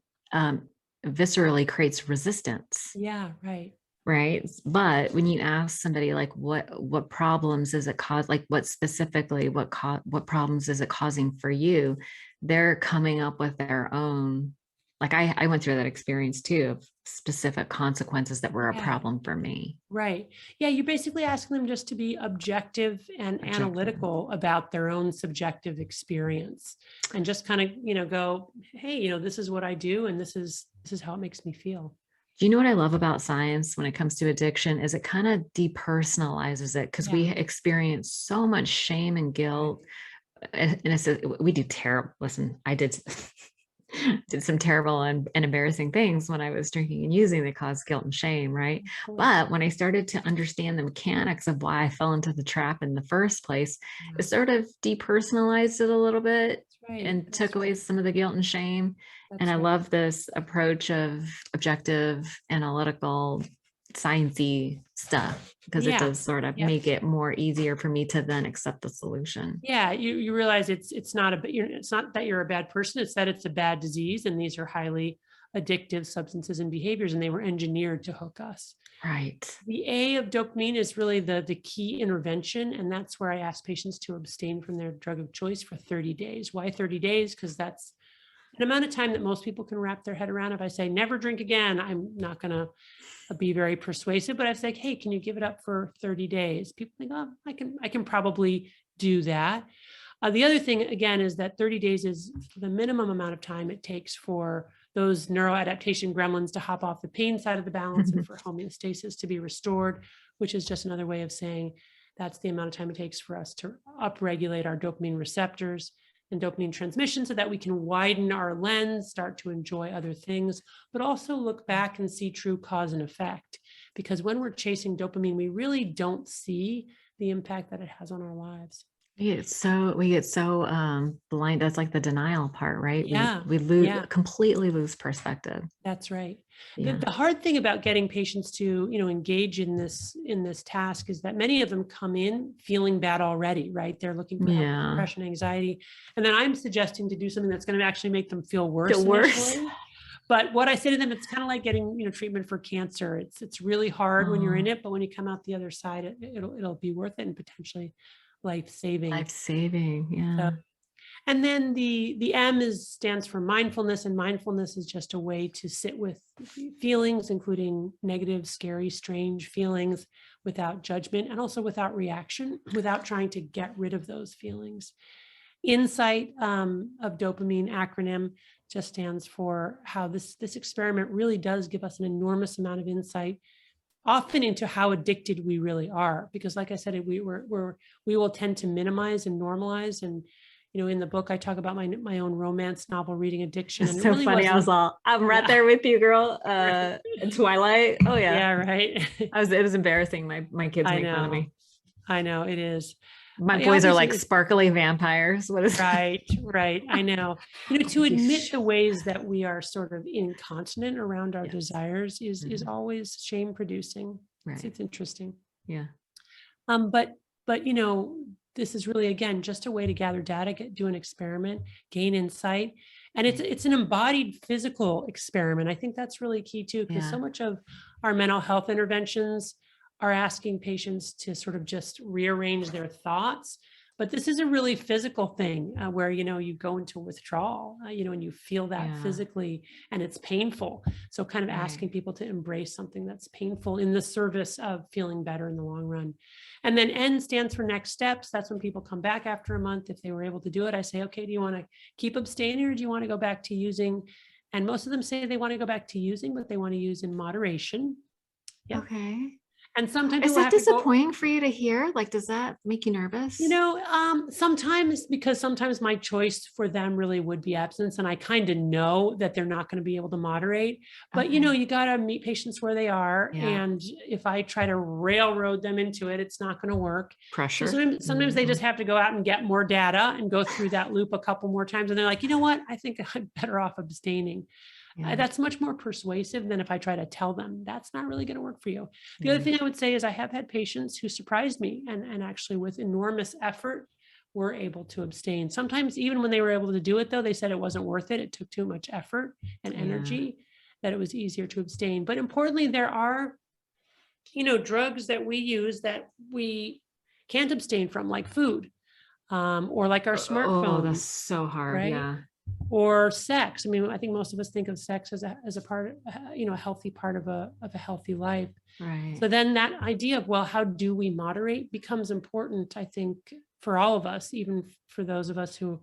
[SPEAKER 1] viscerally creates resistance.
[SPEAKER 2] Yeah, right.
[SPEAKER 1] Right. But when you ask somebody like what problems is it cause, like what specifically, what problems is it causing for you, they're coming up with their own. Like I went through that experience too, of specific consequences that were a problem for me.
[SPEAKER 2] Right. Yeah. You're basically asking them just to be objective and analytical about their own subjective experience, and just kind of, go, hey, this is what I do, and this is how it makes me feel.
[SPEAKER 1] Do you know what I love about science when it comes to addiction is it kind of depersonalizes it, because we experience so much shame and guilt. And it's we do terrible. Listen, I did some terrible and embarrassing things when I was drinking and using that caused guilt and shame, right? But when I started to understand the mechanics of why I fell into the trap in the first place, it sort of depersonalized it a little bit and took away some of the guilt and shame. And I love this approach of objective, analytical, sciencey stuff, because it does sort of make it more easier for me to then accept the solution. Yeah,
[SPEAKER 2] you realize it's not that you're a bad person, it's that it's a bad disease, and these are highly addictive substances and behaviors, and they were engineered to hook us.
[SPEAKER 1] Right.
[SPEAKER 2] The A of dopamine is really the key intervention, and that's where I ask patients to abstain from their drug of choice for 30 days. Why 30 days? Because that's an amount of time that most people can wrap their head around. If I say never drink again, I'm not going to be very persuasive, but I say, hey, can you give it up for 30 days? People think, oh, I can probably do that. The other thing, again, is that 30 days is the minimum amount of time it takes for those neuroadaptation gremlins to hop off the pain side of the balance and for homeostasis to be restored, which is just another way of saying that's the amount of time it takes for us to upregulate our dopamine receptors and dopamine transmission, so that we can widen our lens, start to enjoy other things, but also look back and see true cause and effect. Because when we're chasing dopamine, we really don't see the impact that it has on our lives.
[SPEAKER 1] We get so blind. That's like the denial part, right?
[SPEAKER 2] Yeah.
[SPEAKER 1] We completely lose perspective.
[SPEAKER 2] That's right.
[SPEAKER 1] Yeah.
[SPEAKER 2] The hard thing about getting patients to, engage in this task is that many of them come in feeling bad already, right? They're looking for help with depression, anxiety. And then I'm suggesting to do something that's going to actually make them feel worse. But what I say to them, it's kind of like getting, treatment for cancer. It's really hard when you're in it, but when you come out the other side, it'll be worth it and potentially life-saving.
[SPEAKER 1] Yeah.
[SPEAKER 2] And then the M stands for mindfulness, and mindfulness is just a way to sit with feelings, including negative, scary, strange feelings, without judgment and also without reaction, without trying to get rid of those feelings. Insight of dopamine acronym just stands for how this experiment really does give us an enormous amount of insight, often into how addicted we really are. Because like I said, we will tend to minimize and normalize. And, in the book, I talk about my own romance novel reading addiction. And
[SPEAKER 1] It's
[SPEAKER 2] it
[SPEAKER 1] so
[SPEAKER 2] really
[SPEAKER 1] funny. I'm right there with you, girl. Twilight. Oh yeah.
[SPEAKER 2] Yeah, right.
[SPEAKER 1] It was embarrassing. My kids make fun of me.
[SPEAKER 2] I know it is.
[SPEAKER 1] My boys are like sparkly vampires. What is
[SPEAKER 2] right? I know. To admit the ways that we are sort of incontinent around our desires is always shame producing.
[SPEAKER 1] Right.
[SPEAKER 2] It's interesting.
[SPEAKER 1] Yeah.
[SPEAKER 2] But this is really, again, just a way to gather data, do an experiment, gain insight. And it's an embodied physical experiment. I think that's really key too, because so much of our mental health interventions are asking patients to sort of just rearrange their thoughts. But this is a really physical thing where, you go into withdrawal, and you feel that physically, and it's painful. So kind of asking people to embrace something that's painful in the service of feeling better in the long run. And then N stands for next steps. That's when people come back after a month. If they were able to do it, I say, okay, do you want to keep abstaining or do you want to go back to using? And most of them say they want to go back to using, but they want to use in moderation. Yeah.
[SPEAKER 1] Okay.
[SPEAKER 2] And sometimes
[SPEAKER 1] is that disappointing for you to hear? Like, does that make you nervous?
[SPEAKER 2] Sometimes, because sometimes my choice for them really would be abstinence. And I kind of know that they're not going to be able to moderate, but you got to meet patients where they are. Yeah. And if I try to railroad them into it, it's not going to work.
[SPEAKER 1] Pressure.
[SPEAKER 2] So sometimes they just have to go out and get more data and go through that loop a couple more times. And they're like, you know what? I think I'm better off abstaining. Yeah. That's much more persuasive than if I try to tell them that's not really going to work for you. The other thing I would say is I have had patients who surprised me and actually with enormous effort were able to abstain. Sometimes even when they were able to do it, though, they said it wasn't worth it. It took too much effort and energy, that it was easier to abstain. But importantly, there are, drugs that we use that we can't abstain from, like food, or like our smartphone.
[SPEAKER 1] Oh, that's so hard. Right? Yeah.
[SPEAKER 2] Or sex. I mean, I think most of us think of sex as a part, a healthy part of a healthy life.
[SPEAKER 1] Right.
[SPEAKER 2] So then that idea of, well, how do we moderate becomes important, I think, for all of us, even for those of us who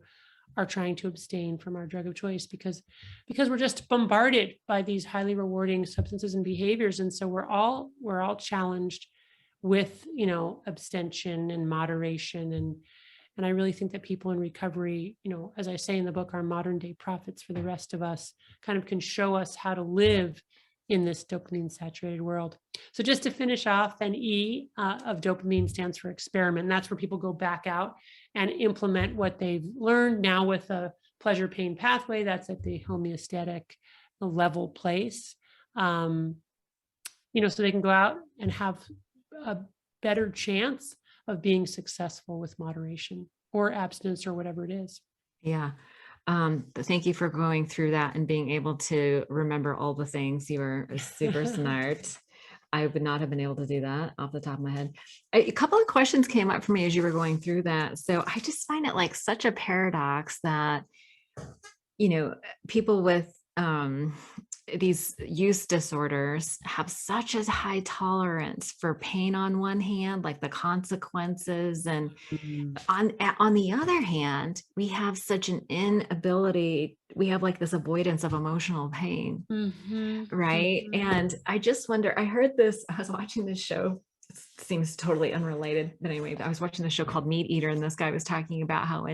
[SPEAKER 2] are trying to abstain from our drug of choice, because we're just bombarded by these highly rewarding substances and behaviors. And so we're all challenged with, abstention and moderation. And I really think that people in recovery, as I say in the book, are modern day prophets for the rest of us, kind of can show us how to live in this dopamine saturated world. So just to finish off, then E of dopamine stands for experiment. And that's where people go back out and implement what they've learned now with a pleasure pain pathway that's at the homeostatic level place. So they can go out and have a better chance of being successful with moderation or abstinence or whatever it is.
[SPEAKER 1] Yeah. Thank you for going through that and being able to remember all the things. You were super smart. I would not have been able to do that off the top of my head. A couple of questions came up for me as you were going through that. So I just find it like such a paradox that, people with these use disorders have such a high tolerance for pain on one hand, like the consequences. And on the other hand, we have such an inability, we have like this avoidance of emotional pain, right? And I just wonder, I was watching this show, it seems totally unrelated, but anyway, I was watching the show called Meat Eater, and this guy was talking about how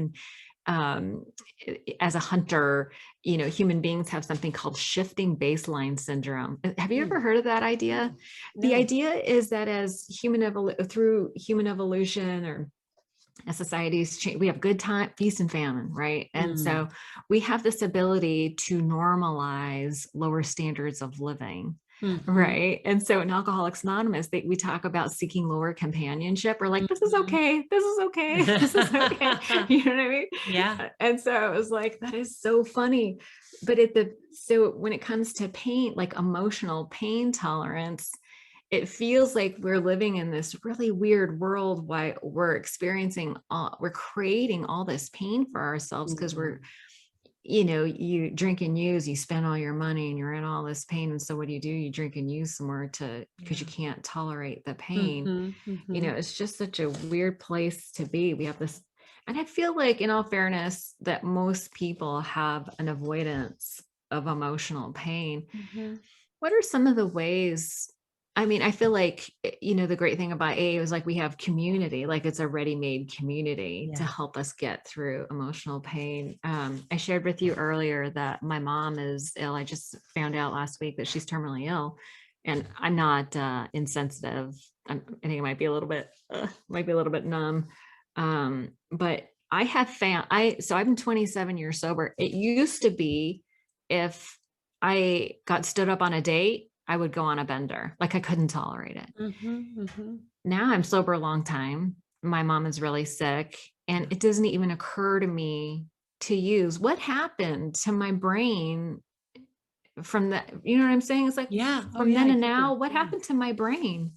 [SPEAKER 1] as a hunter, human beings have something called shifting baseline syndrome. Have you ever heard of that idea? No. The idea is that as through human evolution, or as societies change, we have good time, feast and famine, right? And so we have this ability to normalize lower standards of living. Right. And so in Alcoholics Anonymous, we talk about seeking lower companionship. We're like, this is okay. This is okay. This is okay. You know what I mean?
[SPEAKER 2] Yeah.
[SPEAKER 1] And so I was like, that is so funny. But so when it comes to pain, like emotional pain tolerance, it feels like we're living in this really weird world why we're creating all this pain for ourselves because you drink and use, you spend all your money and you're in all this pain. And so what do? You drink and use some more because you can't tolerate the pain. It's just such a weird place to be. We have this, And I feel like, in all fairness, that most people have an avoidance of emotional pain.
[SPEAKER 2] Mhm.
[SPEAKER 1] What are some of the ways? I mean, I feel like, the great thing about AA is like we have community, like it's a ready-made community to
[SPEAKER 2] Yeah.
[SPEAKER 1] help us get through emotional pain. I shared with you earlier that my mom is ill. I just found out last week that she's terminally ill, and I'm not insensitive. I think it might be a little bit numb. But I have found so I've been 27 years sober. It used to be if I got stood up on a date, I would go on a bender. Like I couldn't tolerate it.
[SPEAKER 2] Mhm, mhm.
[SPEAKER 1] Now I'm sober a long time. My mom is really sick, and it doesn't even occur to me to use what happened to my brain from that. You know what I'm saying? It's like
[SPEAKER 2] Yeah. Oh,
[SPEAKER 1] from
[SPEAKER 2] yeah,
[SPEAKER 1] then
[SPEAKER 2] I
[SPEAKER 1] and
[SPEAKER 2] do.
[SPEAKER 1] now, what
[SPEAKER 2] Yeah.
[SPEAKER 1] happened to my brain?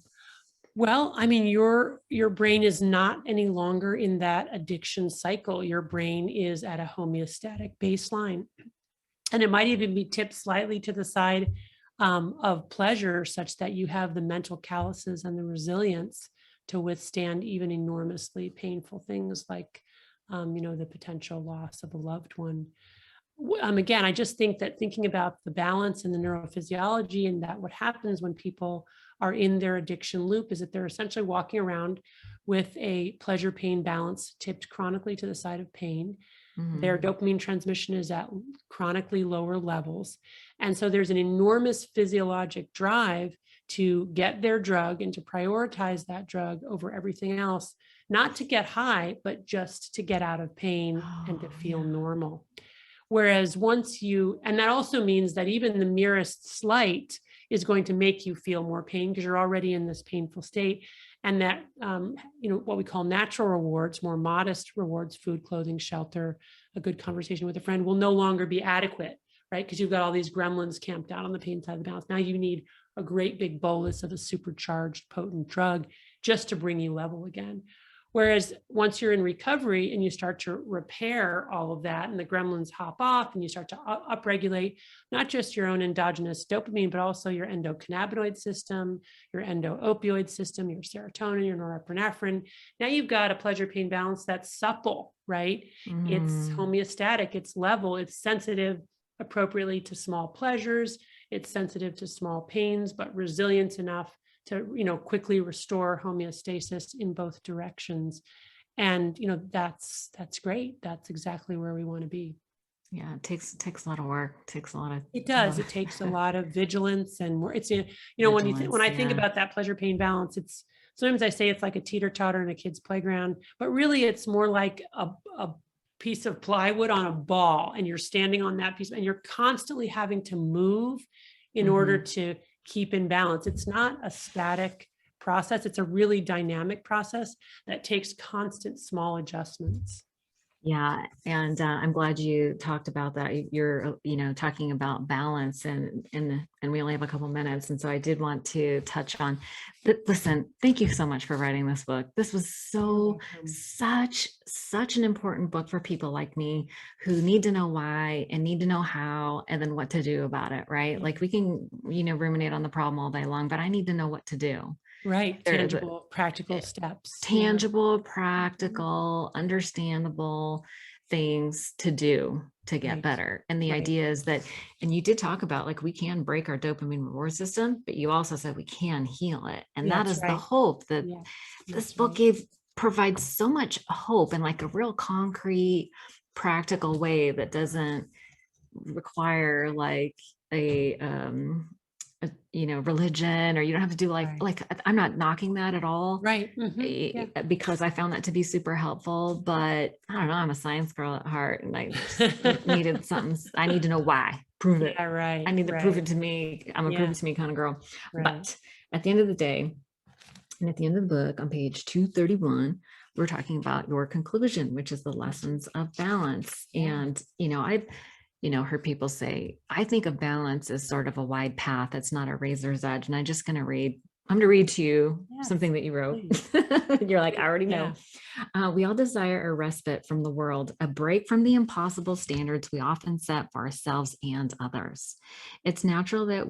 [SPEAKER 2] Well, I mean, your brain is not any longer in that addiction cycle. Your brain is at a homeostatic baseline, and it might even be tipped slightly to the side of pleasure, such that you have the mental calluses and the resilience to withstand even enormously painful things like, the potential loss of a loved one. Again, I just think that thinking about the balance and the neurophysiology, and that what happens when people are in their addiction loop is that they're essentially walking around with a pleasure pain balance tipped chronically to the side of pain. Their dopamine transmission is at chronically lower levels. And so there's an enormous physiologic drive to get their drug and to prioritize that drug over everything else, not to get high, but just to get out of pain and to feel normal. Whereas and that also means that even the merest slight is going to make you feel more pain because you're already in this painful state. And that, what we call natural rewards, more modest rewards, food, clothing, shelter, a good conversation with a friend, will no longer be adequate, right? Because you've got all these gremlins camped out on the pain side of the balance. Now you need a great big bolus of a supercharged, potent drug just to bring you level again. Whereas once you're in recovery and you start to repair all of that and the gremlins hop off and you start to upregulate not just your own endogenous dopamine, but also your endocannabinoid system, your endo-opioid system, your serotonin, your norepinephrine. Now you've got a pleasure pain balance that's supple, right? It's homeostatic, it's level, it's sensitive appropriately to small pleasures, it's sensitive to small pains, but resilient enough to quickly restore homeostasis in both directions. And that's great. That's exactly where we want to be.
[SPEAKER 1] Yeah, it takes a lot of work. It takes a lot of
[SPEAKER 2] It does. It takes a lot of vigilance, and it's when
[SPEAKER 1] vigilance,
[SPEAKER 2] I think about that pleasure pain balance, it's sometimes I say it's like a teeter-totter in a kid's playground, but really it's more like a piece of plywood on a ball, and you're standing on that piece and you're constantly having to move in order to keep in balance. It's not a static process. It's a really dynamic process that takes constant small adjustments.
[SPEAKER 1] Yeah, and I'm glad you talked about that. You're, talking about balance, and we only have a couple minutes, and so I did want to touch on. Listen, thank you so much for writing this book. This was such an important book for people like me who need to know why and need to know how, and then what to do about it. Right? Like we can, ruminate on the problem all day long, but I need to know what to do.
[SPEAKER 2] Right. Tangible, practical steps.
[SPEAKER 1] Tangible, practical, understandable things to do to get better. And the idea is that, and you did talk about like we can break our dopamine reward system, but you also said we can heal it. And that is the hope that this book provides so much hope in like a real concrete, practical way that doesn't require like a religion, or you don't have to do like I'm not knocking that at all,
[SPEAKER 2] right?
[SPEAKER 1] Because I found that to be super helpful, but I don't know, I'm a science girl at heart, and I just needed something. I need to know why. Prove it.
[SPEAKER 2] Right.
[SPEAKER 1] I need to prove it to me. I'm a prove it to me kind of girl. But at the end of the day, and at the end of the book on page 231, we're talking about your conclusion, which is the lessons of balance. And I've heard people say, I think of balance as sort of a wide path. It's not a razor's edge. And I'm going to read to you something that you wrote. You're like, I already know. We all desire a respite from the world, a break from the impossible standards we often set for ourselves and others. It's natural that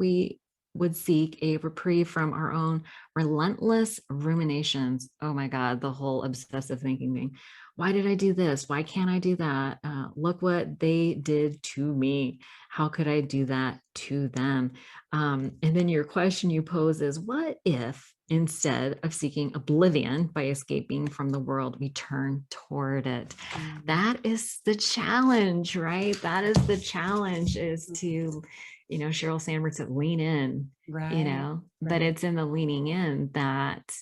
[SPEAKER 1] would seek a reprieve from our own relentless ruminations. Oh my God, the whole obsessive thinking thing. Why did I do this? Why can't I do that? Look what they did to me. How could I do that to them? And then your question you pose is, what if instead of seeking oblivion by escaping from the world, we turn toward it? That is the challenge, right? That is the challenge, is to, Sheryl Sandberg said, lean in,
[SPEAKER 2] Right.
[SPEAKER 1] but it's in the leaning in that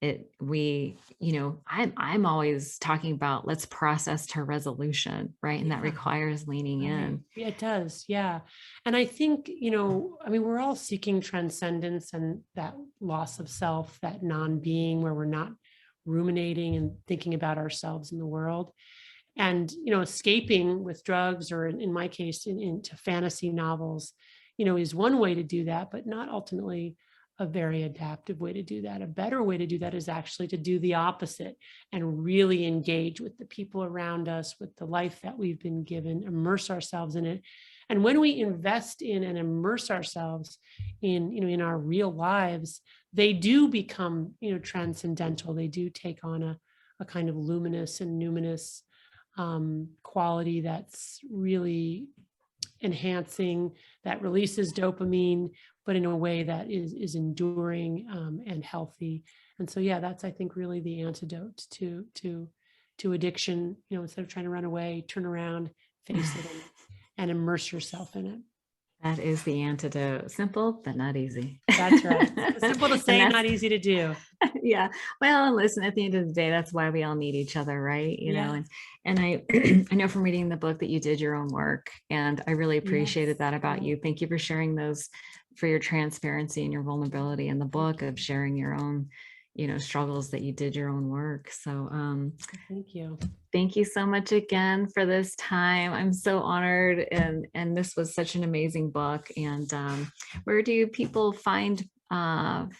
[SPEAKER 1] I'm always talking about, let's process to resolution, right? And that requires leaning in.
[SPEAKER 2] Yeah, it does. Yeah. And I think, we're all seeking transcendence and that loss of self, that non-being where we're not ruminating and thinking about ourselves in the world. And, escaping with drugs, or in my case, into fantasy novels, is one way to do that, but not ultimately a very adaptive way to do that. A better way to do that is actually to do the opposite and really engage with the people around us, with the life that we've been given, immerse ourselves in it. And when we invest in and immerse ourselves in our real lives, they do become, transcendental. They do take on a kind of luminous and numinous quality that's really enhancing, that releases dopamine, but in a way that is enduring and healthy. And so, yeah, that's, I think, really the antidote to addiction. Instead of trying to run away, turn around, face it, and immerse yourself in it.
[SPEAKER 1] That is the antidote. Simple, but not easy.
[SPEAKER 2] That's right. It's simple to say, not easy to do.
[SPEAKER 1] Yeah. Well, listen, at the end of the day, that's why we all need each other, right? And I I know from reading the book that you did your own work, and I really appreciated that about you. Thank you for sharing those, for your transparency and your vulnerability in the book, of sharing your own, struggles, that you did your own work. So
[SPEAKER 2] thank you.
[SPEAKER 1] Thank you so much again for this time. I'm so honored, and this was such an amazing book. And where do people find out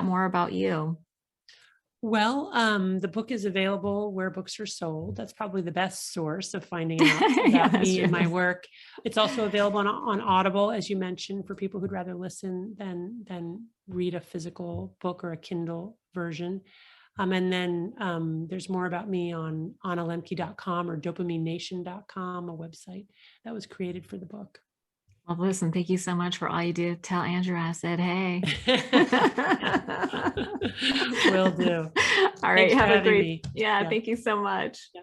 [SPEAKER 1] more about you?
[SPEAKER 2] Well, the book is available where books are sold. That's probably the best source of finding out about me and my work. It's also available on Audible, as you mentioned, for people who'd rather listen than read a physical book or a Kindle version. And then there's more about me on AnnaLembke.com or DopamineNation.com, a website that was created for the book.
[SPEAKER 1] Well, listen, thank you so much for all you do. Tell Andrew I said, hey.
[SPEAKER 2] Will do.
[SPEAKER 1] All right.
[SPEAKER 2] Thanks
[SPEAKER 1] have a great,
[SPEAKER 2] me.
[SPEAKER 1] yeah, thank you so much.
[SPEAKER 2] Yeah.